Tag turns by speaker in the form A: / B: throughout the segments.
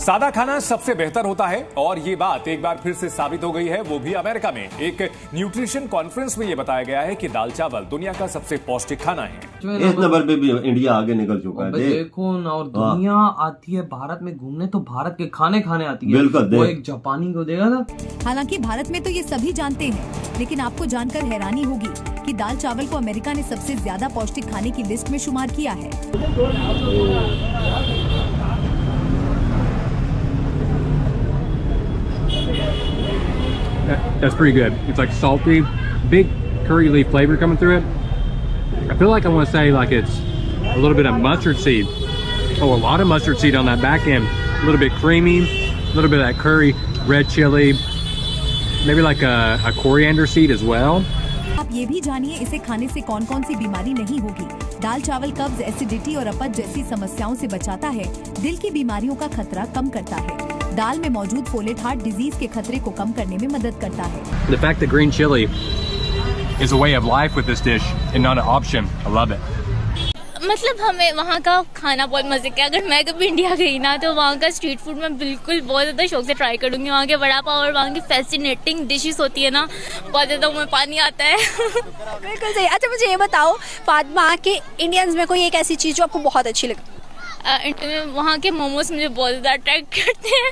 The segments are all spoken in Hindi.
A: सादा खाना सबसे बेहतर होता है और ये बात एक बार फिर से साबित हो गई है, वो भी अमेरिका में। एक न्यूट्रिशन कॉन्फ्रेंस में ये बताया गया है कि दाल चावल दुनिया का सबसे पौष्टिक खाना है।
B: इस नंबर पे भी इंडिया आगे निकल चुका है।
C: देखो ना, और दुनिया आती है भारत में घूमने तो भारत के खाने खाने आती है।
B: बिल्कुल,
C: वो एक जापानी को देगा ना।
D: हालांकि भारत में तो ये सभी जानते हैं, लेकिन आपको जानकर हैरानी होगी कि दाल चावल को अमेरिका ने सबसे ज्यादा पौष्टिक खाने की लिस्ट में शुमार किया है।
E: That's pretty good. It's like salty, big curry leaf flavor coming through it. I feel like I want to say like it's a little bit of mustard seed. Oh, a lot of mustard seed on that back end. A little bit creamy, a little bit of that curry, red chili, maybe like a coriander seed as well.
D: आप ये भी जानिए इसे खाने से कौन कौन सी बीमारी नहीं होगी। दाल चावल कब्ज, एसिडिटी और अपच जैसी समस्याओं से बचाता है, दिल की बीमारियों का खतरा कम करता है। दाल में मौजूद फोलेट हार्ट डिजीज के खतरे को कम करने में मदद करता है।
E: The fact that green chili is a way of life with this dish and not an option, I love it.
F: मतलब हमें वहाँ का खाना बहुत मजे का। अगर मैं कभी इंडिया गई ना तो वहाँ का स्ट्रीट फूड मैं बिल्कुल बहुत ज़्यादा शौक से ट्राई करूँगी। वहाँ के वड़ा पाव और वहाँ की फैसिनेटिंग डिशेस होती है ना, बहुत ज़्यादा मुँह में पानी आता है।
G: बिल्कुल सही। अच्छा मुझे ये बताओ फातिमा, के इंडियंस में कोई एक ऐसी चीज़ जो आपको बहुत अच्छी लगे?
F: वहाँ के मोमोज मुझे बहुत ज़्यादा अट्रैक्ट करते हैं।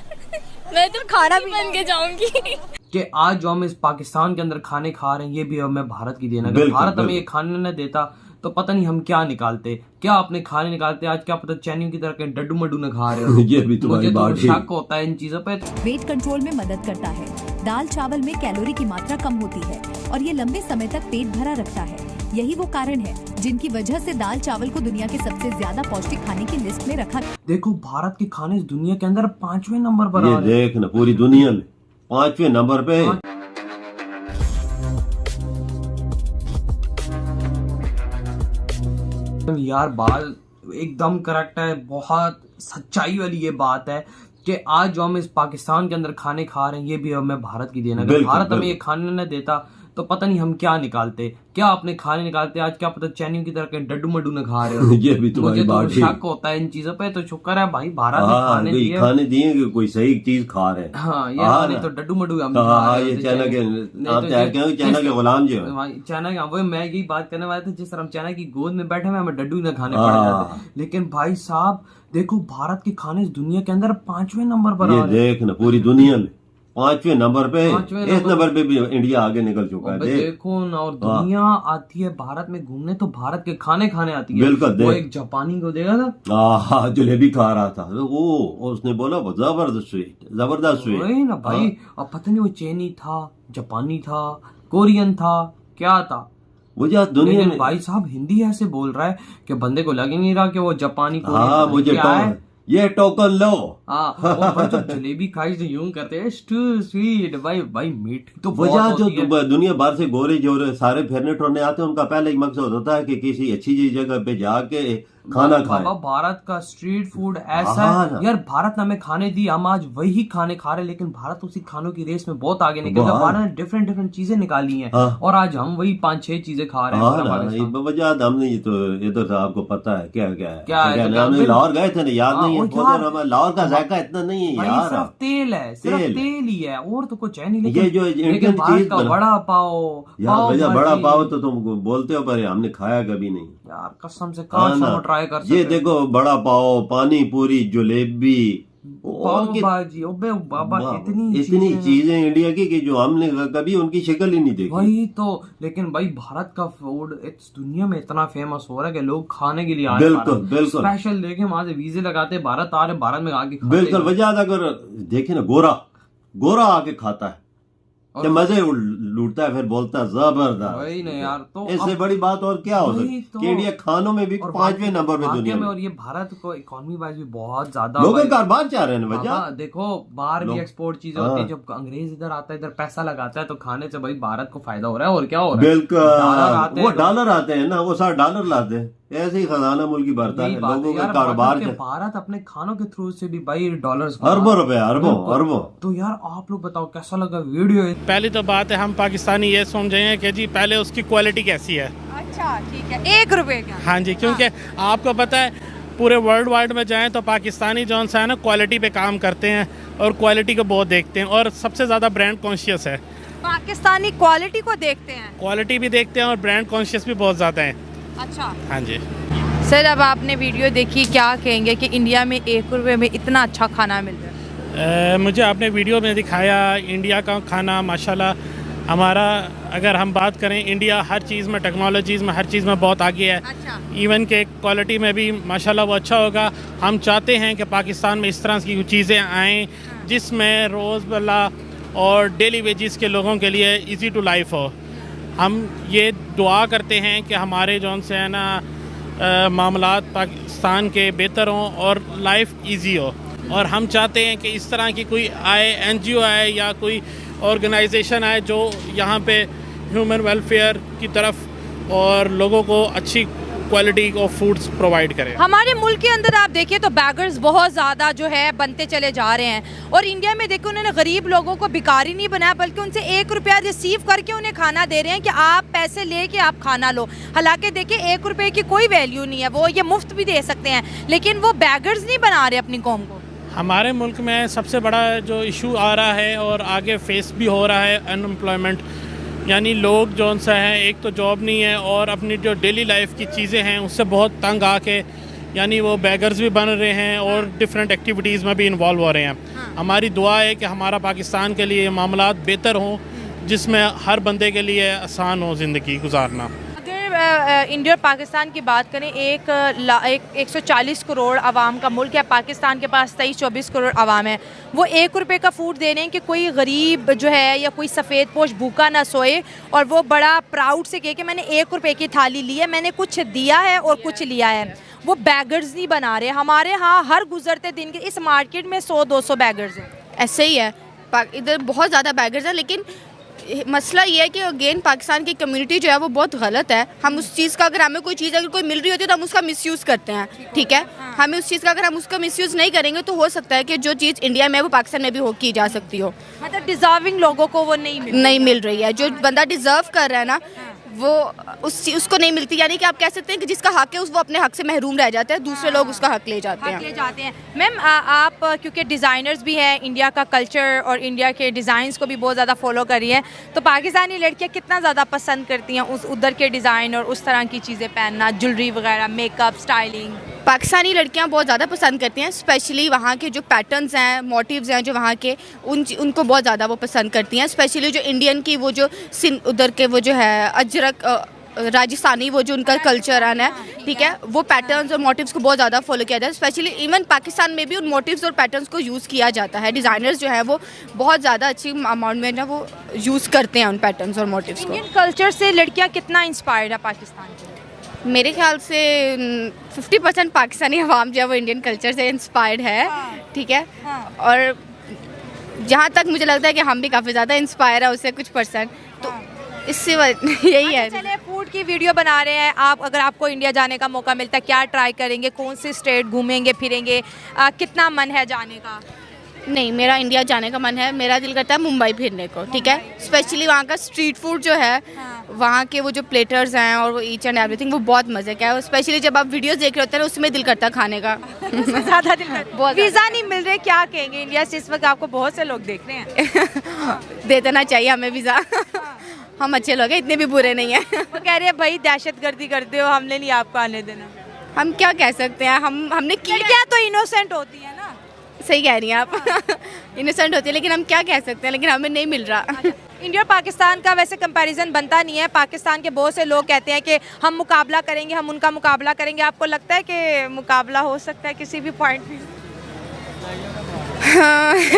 F: मैं तो खाना भी बन के जाऊँगी
C: कि आज जो हम इस पाकिस्तान के अंदर खाने खा रहे हैं, ये भी हमें भारत की देना। अगर भारत हमें ये खाने न देता तो पता नहीं हम क्या निकालते, क्या अपने खाने निकालते। आज क्या पता चैनियों की तरह डड्डू मड्डू न खा रहे हो।
B: ये भी तुम्हारी बात
C: मुझे तो शक होता है इन चीजों पे।
D: वेट कंट्रोल में मदद करता है। दाल चावल में कैलोरी की मात्रा कम होती है और ये लंबे समय तक पेट भरा रखता है। यही वो कारण है जिनकी वजह से दाल चावल को दुनिया के सबसे ज्यादा पौष्टिक खाने की लिस्ट में रखा।
C: देखो भारत के खाने इस दुनिया के अंदर 5वें नंबर पर
B: ये देख ना, पूरी दुनिया में 5वें नंबर पे।
C: यार बात एकदम करेक्ट है, बहुत सच्चाई वाली ये बात है कि आज जो हम इस पाकिस्तान के अंदर खाने खा रहे हैं, ये भी हमें भारत की देना। अगर भारत हमें ये खाने न देता तो पता नहीं हम क्या निकालते, क्या अपने खाने निकालते। आज क्या पता चैनियों की तरह डड्डू मड्डू न खा रहे हो।
B: ये भी तुम्हारी बात
C: मुझे तो शक होता है इन चीजों पे। तो शुक्र है भाई भारत ने
B: खाने दिए कि कोई सही चीज खा रहे हैं।
C: हाँ, ये तो डड्डू मड्डू हम खा रहे हैं।
B: ये चाइना के गुलाम जो है,
C: चाइना का। वो मैं यही बात करने वाला था, जिस तरह हम चाइना की गोद में बैठे हुए हमें डड्डू न खाने पड़ जाते। लेकिन भाई साहब देखो भारत के खाने इस दुनिया के अंदर 5वें नंबर पर।
B: ये देख ना, पूरी दुनिया में 5वें नंबर पे। इस नंबर पे भी इंडिया आगे निकल चुका है।
C: देखो ना, और दुनिया आती है भारत में घूमने तो भारत के खाने खाने आती है।
B: बिल्कुल।
C: वो एक जापानी को देगा ना,
B: जलेबी खा रहा था वो, उसने बोला जबरदस्त स्वीट।
C: वही ना भाई। अब पता नहीं वो चीनी था, जापानी था, कोरियन था, क्या था
B: मुझे दुनिया में।
C: भाई साहब हिंदी ऐसे बोल रहा है कि बंदे को लग ही नहीं रहा कि वो जापानी
B: मुझे ये टोकन लो।
C: वो जो जलेबी खाई जो यूं करते हैं स्वीट। भाई मीठी तो
B: वजह जो दुनिया भर से गोरे जोरे सारे फिरने ठोरने आते हैं, उनका पहले एक मकसद होता है कि किसी अच्छी जगह पे जाके खाना खाए।
C: भारत का स्ट्रीट फूड ऐसा है यार, भारत ने हमें खाने दी, हम आज वही खाने खा रहे हैं। लेकिन भारत उसी खानों की रेस में बहुत आगे निकल गया। भारत ने डिफरेंट चीजें निकाली हैं और आज हम वही 5-6 चीजें खा रहे हैं।
B: वजह हमने ये तो आपको पता है क्या है। लाहौर गए थे ना, याद नहीं है? लाहौर का जायका इतना नहीं है यार,
C: सिर्फ तेल है, सिर्फ तेल ही है और तो कुछ है नहीं।
B: ये जो इंडियन चीज
C: बड़ा पाव
B: यार, बड़ा पाव तो तुम बोलते हो पर हमने खाया कभी नहीं
C: यार, कसम से ट्राई कर सकते।
B: ये देखो बड़ा पाव, पानी पूरी, जलेबी,
C: भाजी, बाबा
B: इतनी चीजें इंडिया की कि जो हमने कभी उनकी शक्ल ही नहीं देखी।
C: वही तो। लेकिन भाई भारत का फूड इस दुनिया में इतना फेमस हो रहा है कि लोग खाने के लिए आ रहे हैं।
B: बिल्कुल
C: स्पेशल देखे वहां से वीजे लगाते भारत आ रहे, भारत में आके
B: बिल्कुल। वजह अगर देखे ना, गोरा आके खाता है तो मजे लूटता है, फिर बोलता है जबरदस्त।
C: वही नहीं यार, तो
B: इससे बड़ी बात और क्या हो सकती है कि इंडिया खानों में भी 5वें नंबर पे दुनिया में।
C: और ये भारत को इकोनॉमी वाइज भी बहुत ज्यादा
B: लोग कारोबार चाह रहे हैं। वजह देखो
C: बाहर भी एक्सपोर्ट चीजें होती है। जब अंग्रेज इधर आता है, इधर पैसा लगाता है, तो खाने से भाई भारत को फायदा हो रहा है। और क्या हो रहा है?
B: बिल्कुल। वो डॉलर आते हैं ना, वो सारे डॉलर लाते हैं, ऐसे ही खजाना मुल्क की बढ़ता है। लोगों का कारोबार
C: भारत अपने खानों के थ्रू से भी भाई डॉलर्स,
B: अरबों रुपए, अरबों।
C: तो यार आप लोग बताओ कैसा लगा वीडियो?
H: पहली तो बात है हम पाकिस्तानी ये समझेंगे कि जी पहले उसकी क्वालिटी कैसी है।
G: अच्छा ठीक है, 1 रुपए का।
H: हाँ जी, क्योंकि आपको पता है पूरे वर्ल्ड वाइड में जाएं तो पाकिस्तानी जो है ना क्वालिटी पे काम करते हैं और क्वालिटी को बहुत देखते हैं और सबसे ज़्यादा ब्रांड कॉन्शियस है।
I: पाकिस्तानी क्वालिटी को देखते हैं,
H: क्वालिटी भी देखते हैं और ब्रांड कॉन्शियस भी बहुत ज़्यादा है।
I: अच्छा,
H: हाँ जी।
I: सर अब आपने वीडियो देखी, क्या कहेंगे कि इंडिया में 1 रुपये में इतना अच्छा खाना मिल रहा है?
H: मुझे आपने वीडियो में दिखाया इंडिया का खाना माशाल्लाह। हमारा अगर हम बात करें, इंडिया हर चीज़ में, टेक्नोलॉजीज़ में, हर चीज़ में बहुत आगे है।
I: अच्छा।
H: इवन के क्वालिटी में भी माशाल्लाह वो अच्छा होगा। हम चाहते हैं कि पाकिस्तान में इस तरह की चीज़ें आएँ जिसमें रोज़मर्रा और डेली वेजेस के लोगों के लिए इजी टू लाइफ हो। हम ये दुआ करते हैं कि हमारे जौन से है ना मामलात पाकिस्तान के बेहतर हों और लाइफ इजी हो। और हम चाहते हैं कि इस तरह की कोई आए, NGO आए या कोई ऑर्गेनाइजेशन आए जो यहाँ पे ह्यूमन वेलफेयर की तरफ और लोगों को अच्छी क्वालिटी ऑफ फूड्स प्रोवाइड करें।
I: हमारे मुल्क के अंदर आप देखिए तो बैगर्स बहुत ज़्यादा जो है बनते चले जा रहे हैं, और इंडिया में देखो उन्होंने गरीब लोगों को भिखारी नहीं बनाया, बल्कि उनसे 1 रुपया रिसीव करके उन्हें खाना दे रहे हैं कि आप पैसे लेके आप खाना लो। हालांकि देखिए 1 रुपये की कोई वैल्यू नहीं है, वो ये मुफ्त भी दे सकते हैं, लेकिन वो बैगर्स नहीं बना रहे अपनी कौम को।
H: हमारे मुल्क में सबसे बड़ा जो इशू आ रहा है और आगे फेस भी हो रहा है अनएम्प्लॉयमेंट, यानी लोग जो सा है एक तो जॉब नहीं है और अपनी जो डेली लाइफ की चीज़ें हैं उससे बहुत तंग आके यानी वो बैगर्स भी बन रहे हैं और डिफरेंट एक्टिविटीज़ में भी इन्वॉल्व हो रहे हैं। हमारी दुआ है कि हमारा पाकिस्तान के लिए मामलात बेहतर हों जिसमें हर बंदे के लिए आसान हो ज़िंदगी गुजारना।
I: इंडिया और पाकिस्तान की बात करें, 140 करोड़ आवाम का मुल्क है। पाकिस्तान के पास 23-24 करोड़ आवाम है। वो 1 रुपये का फूड दे रहे हैं कि कोई गरीब जो है या कोई सफ़ेद पोश भूखा ना सोए, और वो बड़ा प्राउड से कहे कि मैंने 1 रुपये की थाली ली है, मैंने कुछ दिया है और कुछ लिया है। वो बैगर्स नहीं बना रहे। हमारे यहाँ हर गुजरते दिन के इस मार्केट में 100-200 बैगर्स हैं।
J: ऐसे ही है, इधर बहुत ज़्यादा बैगर्स हैं, लेकिन मसला ये है कि अगेन पाकिस्तान की कम्युनिटी जो है वो बहुत गलत है। हम उस चीज़ का, अगर हमें कोई चीज़ अगर कोई मिल रही होती है तो हम उसका मिसयूज़ करते हैं, ठीक है। हमें उस चीज़ का, अगर हम उसका मिसयूज़ नहीं करेंगे तो हो सकता है कि जो चीज़ इंडिया में है वो पाकिस्तान में भी हो की जा सकती हो।
I: मतलब डिज़र्विंग लोगों को वो नहीं
J: मिल रही है। जो बंदा डिज़र्व कर रहा है ना वो उसको नहीं मिलती, यानी कि आप कह सकते हैं कि जिसका हक है वो अपने हक से महरूम रह जाता है, दूसरे लोग उसका हक ले जाते हैं।
I: मैम आप क्योंकि डिज़ाइनर्स भी हैं, इंडिया का कल्चर और इंडिया के डिज़ाइंस को भी बहुत ज़्यादा फॉलो कर रही हैं, तो पाकिस्तानी लड़कियां कितना ज़्यादा पसंद करती हैं उधर के डिज़ाइन और उस तरह की चीज़ें पहनना, ज्वेलरी वगैरह, मेकअप, स्टाइलिंग?
J: पाकिस्तानी लड़कियां बहुत ज़्यादा पसंद करती हैं, स्पेशली वहाँ के जो पैटर्न्स हैं, मोटिव्स हैं जो वहाँ के, उनको बहुत ज़्यादा वो पसंद करती हैं। स्पेशली जो इंडियन की वो जो उधर के वो जो है अजरक राजस्थानी वो जो उनका कल्चर है, ठीक है, वो पैटर्न्स और मोटिव्स को बहुत ज़्यादा फॉलो किया जाता है। स्पेशली इवन पाकिस्तान में भी उन मोटिव्स और पैटर्न्स को यूज़ किया जाता है। डिज़ाइनर्स जो है वो बहुत ज़्यादा अच्छी अमाउंट में ना वो यूज़ करते हैं उन पैटर्न्स और मोटिव्स को।
I: इंडियन कल्चर से लड़कियाँ कितना इंस्पायर्ड है पाकिस्तान की?
J: मेरे ख्याल से 50% पाकिस्तानी अवाम जो है वो इंडियन कल्चर से इंस्पायर्ड है, ठीक है। और जहाँ तक मुझे लगता है कि हम भी काफ़ी ज़्यादा इंस्पायर है उससे कुछ %, तो इससे यही है।
I: चलिए, फूड की वीडियो बना रहे हैं आप, अगर आपको इंडिया जाने का मौका मिलता है क्या ट्राई करेंगे? कौन से स्टेट घूमेंगे फिरेंगे? कितना मन है जाने का?
J: नहीं, मेरा इंडिया जाने का मन है। मेरा दिल करता है मुंबई फिरने को, ठीक है। स्पेशली वहाँ का स्ट्रीट फूड जो है, वहाँ के वो जो प्लेटर्स हैं और वो ईच एंड एवरीथिंग वो बहुत मज़े का है। स्पेशली जब आप वीडियोस देख रहे होते हैं उसमें दिल करता है खाने का।
I: ज़्यादा दिल करता है। वीज़ा नहीं मिल रहे, क्या कहेंगे इंडिया से? इस वक्त आपको बहुत से लोग देख रहे हैं।
J: दे देना चाहिए हमें वीज़ा। हम अच्छे लोग हैं, इतने भी बुरे नहीं हैं।
I: वो कह रहे हैं भाई दहशतगर्दी करते हो, हमने नहीं आपको आने देना।
J: हम क्या कह सकते हैं, हमने
I: क्या तो इनोसेंट होती है ना।
J: सही कह रही हैं आप। इनोसेंट होती है, लेकिन हम क्या कह सकते हैं, लेकिन हमें नहीं मिल रहा।
I: इंडिया और पाकिस्तान का वैसे कंपैरिजन बनता नहीं है। पाकिस्तान के बहुत से लोग कहते हैं कि हम मुकाबला करेंगे, हम उनका मुकाबला करेंगे। आपको लगता है कि मुकाबला हो सकता है किसी भी पॉइंट पे?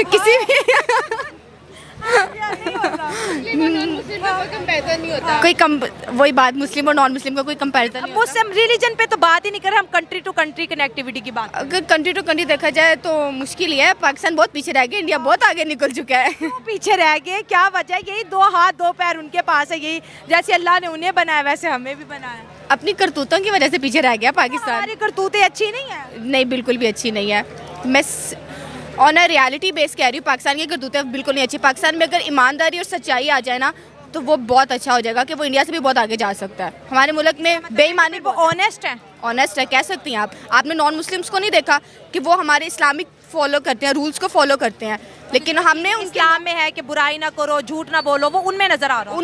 J: किसी भी कोई वही बात, मुस्लिम और नॉन मुस्लिम का कोई कंपैरिजन नहीं होता।
I: मुस्लिम रिलीजन पे तो बात ही नहीं कर रहे, हम कंट्री टू कंट्री कनेक्टिविटी की बात।
J: अगर कंट्री टू कंट्री देखा जाए तो मुश्किल ही है। पाकिस्तान बहुत पीछे रह गया, इंडिया बहुत आगे निकल चुका है।
I: पीछे रह गए, क्या वजह है? यही 2 हाथ 2 पैर उनके पास है, यही जैसे अल्लाह ने उन्हें बनाया वैसे हमें भी बनाया।
J: अपनी करतूतों की वजह से पीछे रह गया पाकिस्तान।
I: हमारी करतूतें अच्छी नहीं है?
J: नहीं, बिल्कुल भी अच्छी नहीं है। मैं ऑन अ रियलिटी बेस कह रही हूँ, पाकिस्तान की करतूतें बिल्कुल नहीं अच्छी। पाकिस्तान में अगर ईमानदारी और सच्चाई आ जाए ना तो वो बहुत अच्छा हो जाएगा कि वो इंडिया से भी बहुत आगे जा सकता है। हमारे मुल्क में बेईमानी,
I: वो ऑनेस्ट है।
J: ऑनेस्ट है, कह सकती हैं आप। आपने नॉन मुस्लिम्स को नहीं देखा कि वो हमारे इस्लामिक फॉलो करते हैं, रूल्स को फॉलो करते हैं, लेकिन हमने
I: इस्लाम में है कि बुराई ना करो, झूठ ना बोलो, वो उनमें नजर आ रहा है।